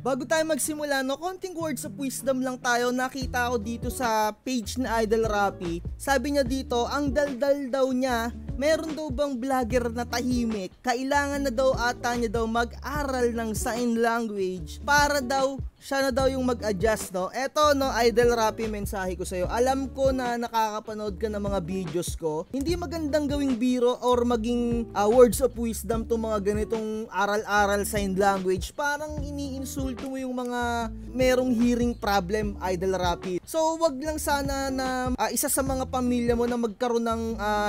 Bago tayo magsimula, no, konting words of wisdom lang tayo. Nakita ko dito sa page na Idol Rapi. Sabi niya dito, ang daldal daw niya, meron daw bang vlogger na tahimik? Kailangan na daw ata niya daw mag-aral ng sign language para daw siya na daw yung mag-adjust, no? Eto, no, Idol Rapi, mensahe ko sa'yo. Alam ko na nakakapanood ka ng mga videos ko. Hindi magandang gawing biro or maging words of wisdom to mga ganitong aral-aral sign language. Parang iniinsulto mo yung mga merong hearing problem, Idol Rapi. So, wag lang sana na isa sa mga pamilya mo na magkaroon ng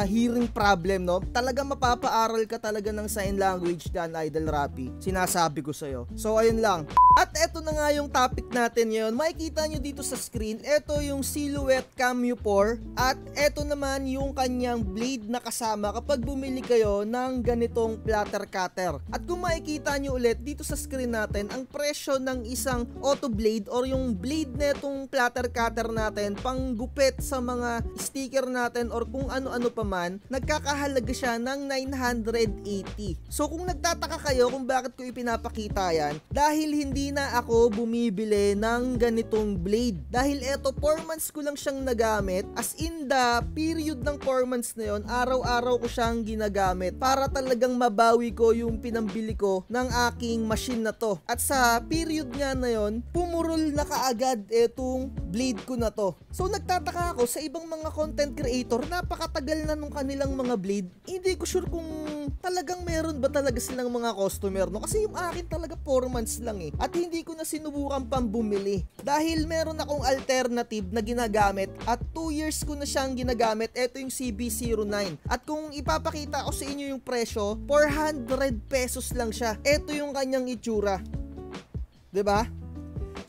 hearing problem, no? Talaga mapapaaral ka talaga ng sign language dyan, Idol Rapi. Sinasabi ko sa'yo. So, ayun lang. At eto na nga yung topic natin ngayon. Makikita nyo dito sa screen, eto yung Silhouette Cameo 4 at eto naman yung kanyang blade na kasama kapag bumili kayo ng ganitong platter cutter. At kung makikita nyo ulit dito sa screen natin, ang presyo ng isang auto blade or yung blade na itong platter cutter natin pang gupit sa mga sticker natin or kung ano-ano pa man, nagkakahalaga siya ng 980. So kung nagtataka kayo kung bakit ko ipinapakita yan, dahil hindi na ako bumibili ng ganitong blade. Dahil eto, 4 months ko lang siyang nagamit. As in the period ng 4 months na yon, araw-araw ko siyang ginagamit para talagang mabawi ko yung pinambili ko ng aking machine na to. At sa period nga na yon, pumurol na kaagad etong blade ko na to. So nagtataka ako sa ibang mga content creator, napakatagal na nung kanilang mga blade. Hindi ko sure kung talagang meron ba talaga silang mga customer, no? Kasi yung akin talaga 4 months lang eh. At hindi ko na sinubukan pang bumili. Dahil meron akong alternative na ginagamit at 2 years ko na siyang ginagamit. Ito yung CB09. At kung ipapakita ko sa inyo yung presyo, 400 pesos lang siya. Ito yung kanyang itsura. 'Di ba?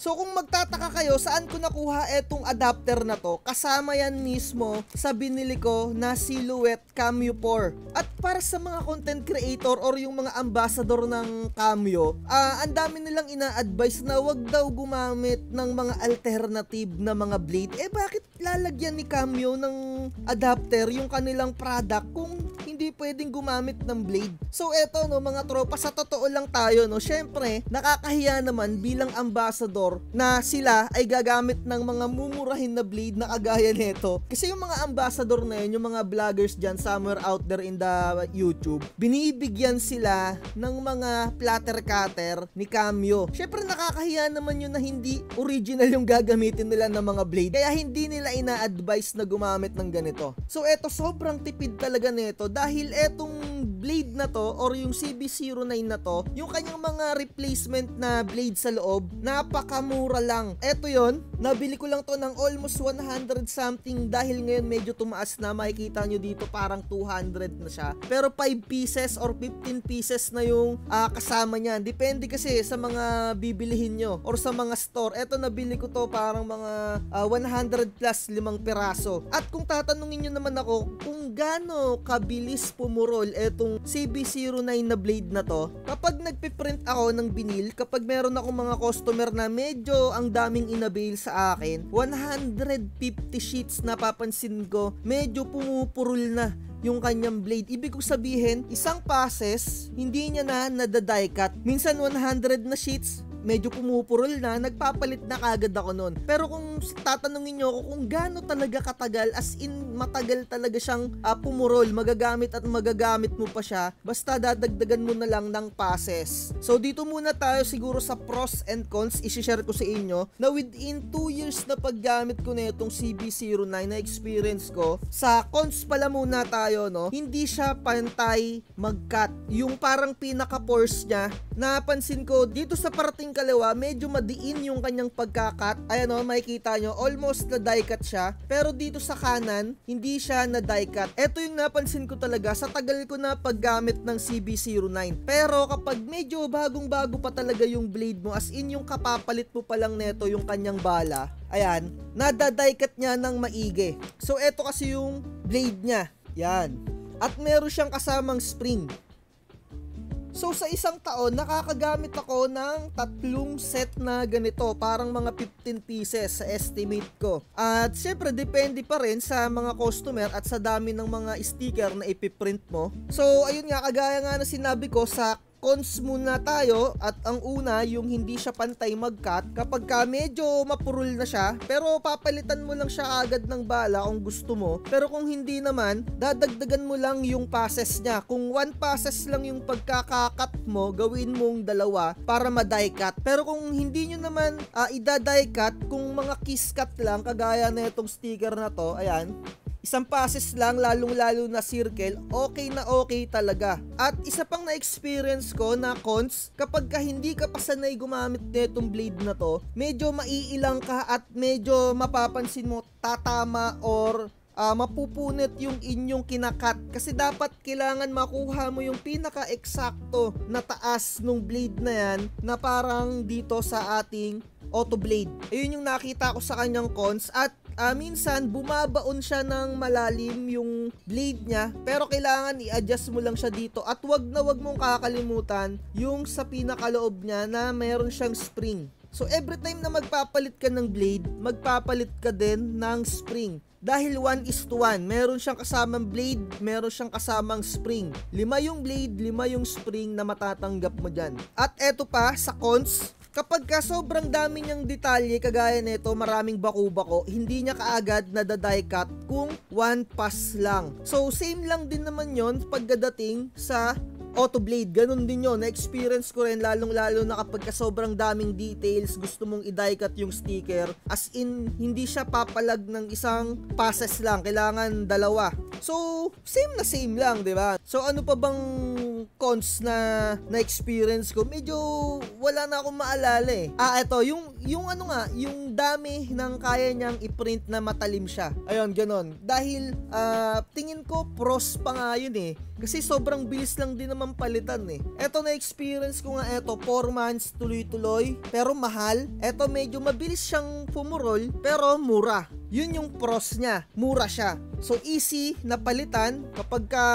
So kung magtataka kayo saan ko nakuha etong adapter na to, kasama yan mismo sa binili ko na Silhouette Cameo 4. At para sa mga content creator or yung mga ambassador ng Cameo, ang dami nilang ina-advise na wag daw gumamit ng mga alternative na mga blade. Eh bakit lalagyan ni Cameo ng adapter yung kanilang product kung hindi pwedeng gumamit ng blade? So eto, no, mga tropa, sa totoo lang tayo, no, syempre nakakahiya naman bilang ambassador na sila ay gagamit ng mga mumurahin na blade na kagaya nito. Kasi yung mga ambassador na yun, yung mga vloggers dyan somewhere out there in the YouTube, binibigyan sila ng mga platter cutter ni Cameo. Syempre nakakahiya naman yun na hindi original yung gagamitin nila ng mga blade, kaya hindi nila ina-advise na gumamit ng ganito. So eto, sobrang tipid talaga nito dahil etong blade na to or yung CB09 na to, yung kanyang mga replacement na blade sa loob, napakamura lang. Eto yon, nabili ko lang to ng almost 100 something dahil ngayon medyo tumaas na. Makikita nyo dito parang 200 na siya. Pero 5 pieces or 15 pieces na yung kasama niyan. Depende kasi sa mga bibilihin nyo or sa mga store. Eto, nabili ko to parang mga 100 plus 5 piraso. At kung tatanungin nyo naman ako kung gaano kabilis pumurol etong CB09 na blade na to, kapag nagpiprint ako ng vinyl, kapag meron akong mga customer na medyo ang daming inavail sa akin, 150 sheets, napapansin ko medyo pumupurol na yung kanyang blade. Ibig kong sabihin, isang passes, hindi niya na nadadie cut. Minsan 100 na sheets, medyo pumupurol na, nagpapalit na kagad ako nun. Pero kung tatanungin nyo ako kung gaano talaga katagal, as in matagal talaga siyang pumurol, magagamit at magagamit mo pa siya, basta dadagdagan mo na lang ng passes. So dito muna tayo siguro sa pros and cons, isi-share ko sa inyo na within 2 years na paggamit ko na itong CB09 na experience ko. Sa cons pala muna tayo, no, hindi siya pantay mag-cut. Yung parang pinaka-force niya, napansin ko dito sa parating kaliwa, medyo madiin yung kanyang pagkakat. Ayan o, makikita nyo, almost na die cut siya. Pero dito sa kanan, hindi siya na die cut. Ito yung napansin ko talaga sa tagal ko na paggamit ng CB09. Pero kapag medyo bagong-bago pa talaga yung blade mo, as in yung kapapalit mo pa lang neto yung kanyang bala, ayan, nada-die cut niya ng maigi. So eto kasi yung blade niya. Yan. At meron siyang kasamang spring. So sa isang taon, nakakagamit ako ng 3 set na ganito, parang mga 15 pieces sa estimate ko. At syempre, depende pa rin sa mga customer at sa dami ng mga sticker na ipiprint mo. So ayun nga, kagaya nga na sinabi ko, sa cons muna tayo at ang una yung hindi siya pantay mag-cut kapag ka medyo mapurol na siya, pero papalitan mo lang siya agad ng bala kung gusto mo. Pero kung hindi naman, dadagdagan mo lang yung passes niya. Kung 1 passes lang yung pagkakakat mo, gawin mong 2 para ma-die cut. Pero kung hindi nyo naman ida-die cut, kung mga kiss cut lang kagaya na itong sticker na to, ayan, 1 passes lang, lalong-lalo na circle, okay na okay talaga. At isa pang na-experience ko na cons, kapag ka hindi ka pa sanay gumamit netong blade na to, medyo maiilang ka at medyo mapapansin mo tatama or mapupunit yung inyong kinakat. Kasi dapat kailangan makuha mo yung pinaka-eksakto na taas nung blade na yan na parang dito sa ating auto blade. Ayun yung nakita ko sa kanyang cons. At minsan bumabaon siya ng malalim yung blade niya, pero kailangan i-adjust mo lang siya dito. At wag mong kakalimutan yung sa pinakaloob niya na mayroon siyang spring. So every time na magpapalit ka ng blade, magpapalit ka din ng spring. Dahil 1:1, meron siyang kasamang blade, meron siyang kasamang spring. 5 yung blade, 5 yung spring na matatanggap mo dyan. At eto pa, sa cons, kapag ka sobrang dami niyang detalye, kagaya nito, maraming bako-bako, hindi niya kaagad na-die cut kung 1 pass lang. So same lang din naman yon pagdating sa auto blade. Ganun din yun, na-experience ko rin, lalong-lalo na kapag ka sobrang daming details, gusto mong i-die cut yung sticker, as in, hindi siya papalag ng 1 passes lang, kailangan 2. So, same lang, di ba? So, ano pa bang cons na experience ko? Medyo wala na akong maalala eh. Eto, yung ano nga, yung dami ng kaya niyang i-print na matalim siya. Ayun, ganon. Dahil, tingin ko, pros pa nga yun eh. Kasi sobrang bilis lang din naman palitan eh. Eto, na-experience ko nga eto, 4 months tuloy-tuloy, pero mahal. Eto, medyo mabilis siyang pumurol, pero mura. Yun yung pros niya, mura siya. So easy na palitan. Kapag ka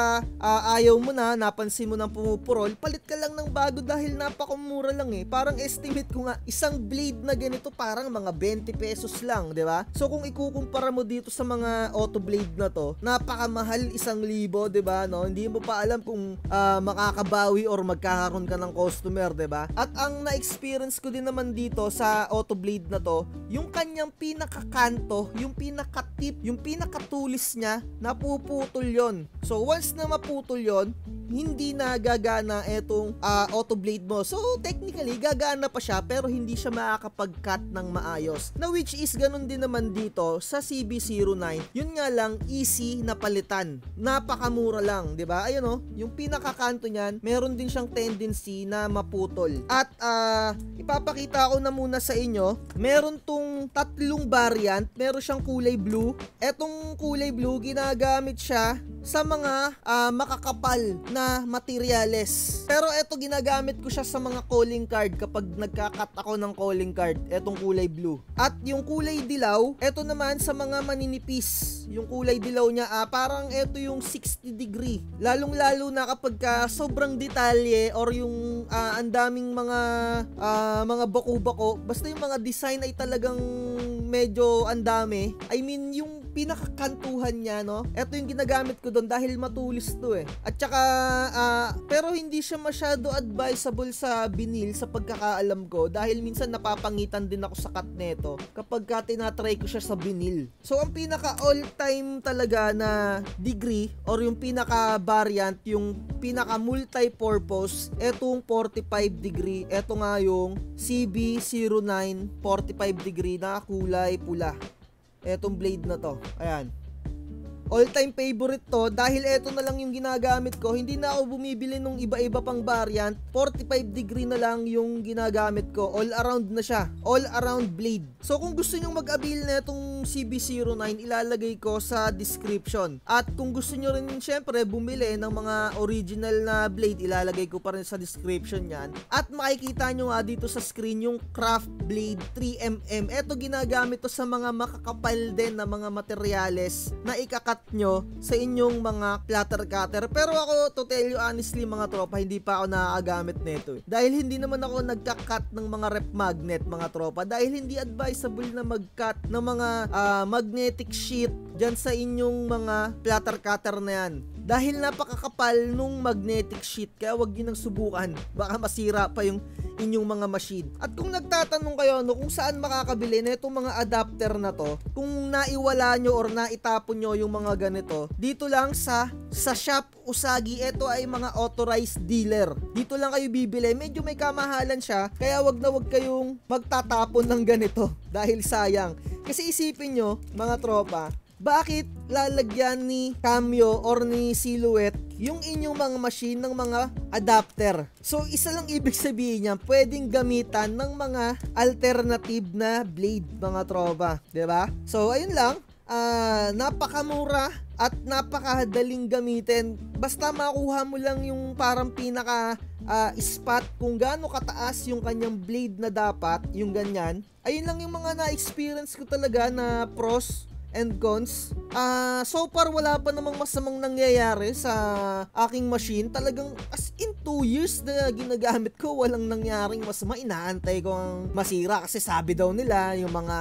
ayaw mo na, napansin mo nang pumupurol, palit ka lang ng bago dahil napakamura lang eh. Parang estimate ko nga, isang blade na ganito parang mga 20 pesos lang, di ba? So kung ikukumpara mo dito sa mga auto blade na to, napakamahal, 1,000, di ba? No? Hindi mo pa alam kung makakabawi or magkakaroon ka ng customer, di ba? At ang na-experience ko din naman dito sa auto blade na to, yung kanyang pinakakanto, yung pinaka-tip, yung pinakatulis niya, napuputol yon. So once na maputol yon, hindi na gagana etong auto blade mo. So technically gagana pa siya pero hindi siya makakapag-cut ng maayos. Na which is ganun din naman dito sa CB09. Yun nga lang, easy na palitan. Napakamura lang, 'di ba? Ayun oh, yung pinakakanto niyan, meron din siyang tendency na maputol. At ipapakita ko na muna sa inyo, meron tong 3 variant. Meron siyang kulay blue. Etong kulay blue, ginagamit siya sa mga makakapal na materyales. Pero eto, ginagamit ko siya sa mga calling card kapag nagka-cut ako ng calling card. Etong kulay blue. At yung kulay dilaw, eto naman sa mga maninipis. Yung kulay dilaw niya, parang eto yung 60 degree. Lalong-lalo na kapag sobrang detalye or yung ang daming mga bako-bako. Basta yung mga design ay talagang medyo ang dami. I mean, yung pinakakantuhan niya, no? Ito yung ginagamit ko doon dahil matulis to eh. At saka, pero hindi siya masyado advisable sa vinyl sa pagkakaalam ko dahil minsan napapangitan din ako sa cut neto kapag tinatry ko siya sa vinyl. So, ang pinaka all-time talaga na degree or yung pinaka variant, yung pinaka multi-purpose, etong 45 degree. Eto nga yung CB09 45 degree na kulay pula. Etong blade na to. Ayan. All-time favorite to dahil eto na lang yung ginagamit ko. Hindi na ako bumibili nung iba-iba pang variant. 45 degree na lang yung ginagamit ko. All around na siya. All around blade. So kung gusto nyo mag-avail na itong CB09, ilalagay ko sa description. At kung gusto nyo rin syempre bumili ng mga original na blade, ilalagay ko pa rin sa description yan. At makikita nyo nga dito sa screen yung Craft Blade 3mm. Eto ginagamit to sa mga makakapal din na mga materyales na ikakat nyo sa inyong mga platter cutter. Pero ako, to tell you honestly mga tropa, hindi pa ako nakakagamit nito eh. Dahil hindi naman ako nagka-cut ng mga rep magnet mga tropa. Dahil hindi advisable na mag-cut ng mga magnetic sheet dyan sa inyong mga platter cutter na yan. dahil napakakapal nung magnetic sheet, kaya wag niyo nang subukan, baka masira pa yung inyong mga machine. At kung nagtatanong kayo kung saan makakabili na itong mga adapter na to, kung naiwala nyo or naitapon nyo yung mga ganito, dito lang sa Shop Usagi. Ito ay mga authorized dealer, dito lang kayo bibili. Medyo may kamahalan siya, kaya wag na wag kayong magtatapon ng ganito dahil sayang. Kasi isipin nyo mga tropa, bakit lalagyan ni Cameo or ni Silhouette yung inyong mga machine ng mga adapter? So isa lang ibig sabihin niya, pwedeng gamitan ng mga alternative na blade mga tropa, 'di ba? So ayun lang, napakamura at napakadaling gamitin. Basta makuha mo lang yung parang pinaka spot kung gaano kataas yung kanyang blade na dapat, yung ganyan. Ayun lang yung mga na-experience ko talaga na pros and cons. So far wala pa namang masamang nangyayari sa aking machine. Talagang as in 2 years na ginagamit ko, walang nangyaring masama. Inaantay ko ang masira kasi sabi daw nila yung mga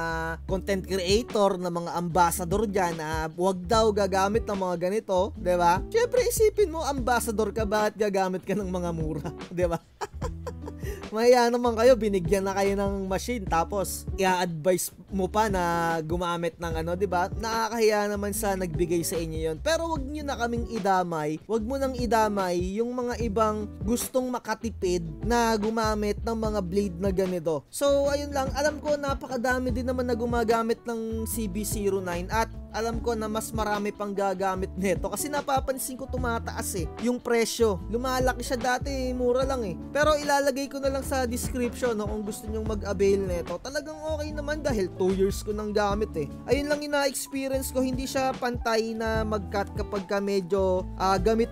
content creator na mga ambassador dyan na wag daw gagamit ng mga ganito, 'di ba? Syempre isipin mo, ambassador ka, bakit gagamit ka ng mga mura, 'di ba? Maya naman kayo, binigyan na kayo ng machine tapos i-advise mo pa na gumamit ng ano, 'di ba? Nakakahiya naman sa nagbigay sa inyo 'yon. Pero wag niyo na kaming idamay. Wag mo nang idamay yung mga ibang gustong makatipid na gumamit ng mga blade na ganito. So ayun lang, alam ko napakadami din naman na gumagamit ng CB09 at alam ko na mas marami pang gagamit nito kasi napapansin ko tumataas yung presyo. Lumalaki siya dati, mura lang Pero ilalagay ko na lang sa description kung gusto nyong mag-avail nito. Talagang okay naman dahil 2 years ko nang gamit Ayun lang yung na-experience ko, hindi siya pantay na mag-cut kapag ka medyo gamit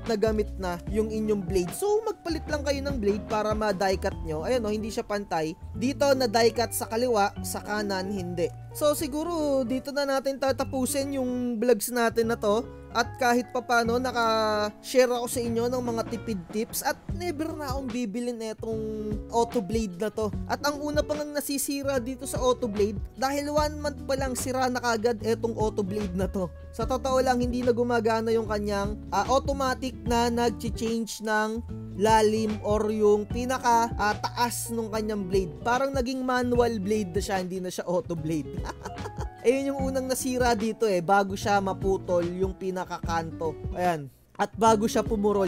na yung inyong blade. So magpalit lang kayo ng blade para ma-die cut nyo. Ayun hindi siya pantay. Dito na die cut sa kaliwa, sa kanan hindi. So siguro dito na natin tatapusin yung vlogs natin na to. At kahit papano naka-share ako sa inyo ng mga tipid tips at never na akong bibilin etong auto blade na to. At ang una pang nasisira dito sa auto blade dahil 1 month pa lang sira na kagad etong auto blade na to. Sa totoo lang hindi na gumagana yung kanyang automatic na nag-change ng lalim or yung pinaka taas ng kanyang blade. Parang naging manual blade na siya, hindi na siya auto blade. Ayun yung unang nasira dito bago siya maputol yung pinakakanto. Ayan. At bago siya pumurol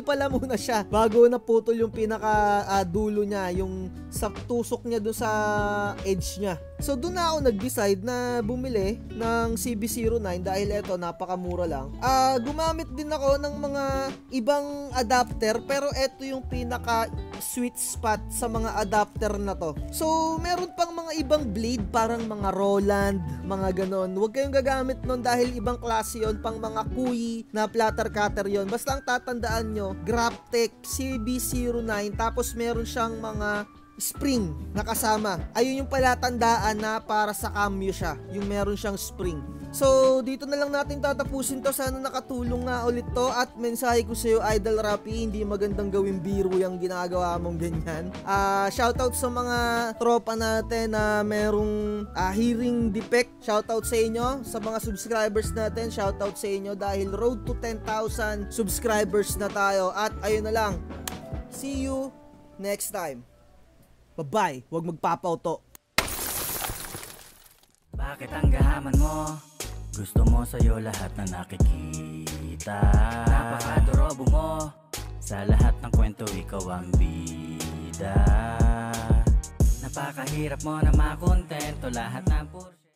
pala muna siya bago naputol yung pinaka dulo niya, yung sa tusok niya doon sa edge niya. So doon na ako nag-decide na bumili ng CB09 dahil eto napakamura lang. Gumamit din ako ng mga ibang adapter pero eto yung pinaka sweet spot sa mga adapter na to. So meron pang mga ibang blade parang mga Roland, mga ganon. Huwag kayong gagamit nun dahil ibang klase yon, pang mga kuyi na platter cutter yon. Basta ang tatandaan nyo, Graptec CB09 tapos meron siyang mga spring na kasama. Ayun yung palatandaan na para sa Cameo siya, yung meron siyang spring. So dito na lang natin tatapusin to. Sana nakatulong nga ulit to. At mensahe ko sa'yo, Idol Rapi, hindi magandang gawing biro yung ginagawa mong ganyan. Shoutout sa mga tropa natin na merong hearing defect. Shoutout sa inyo. Sa mga subscribers natin, shoutout sa inyo dahil road to 10,000 subscribers na tayo. At ayun na lang, see you next time. Bye-bye. Huwag magpapauto. Bakit ang gahaman mo? Gusto mo sa'yo lahat na nakikita. Napakadorobo mo. Sa lahat ng kwento ikaw ang bida. Napakahirap mo na makontento. Lahat ng porsyon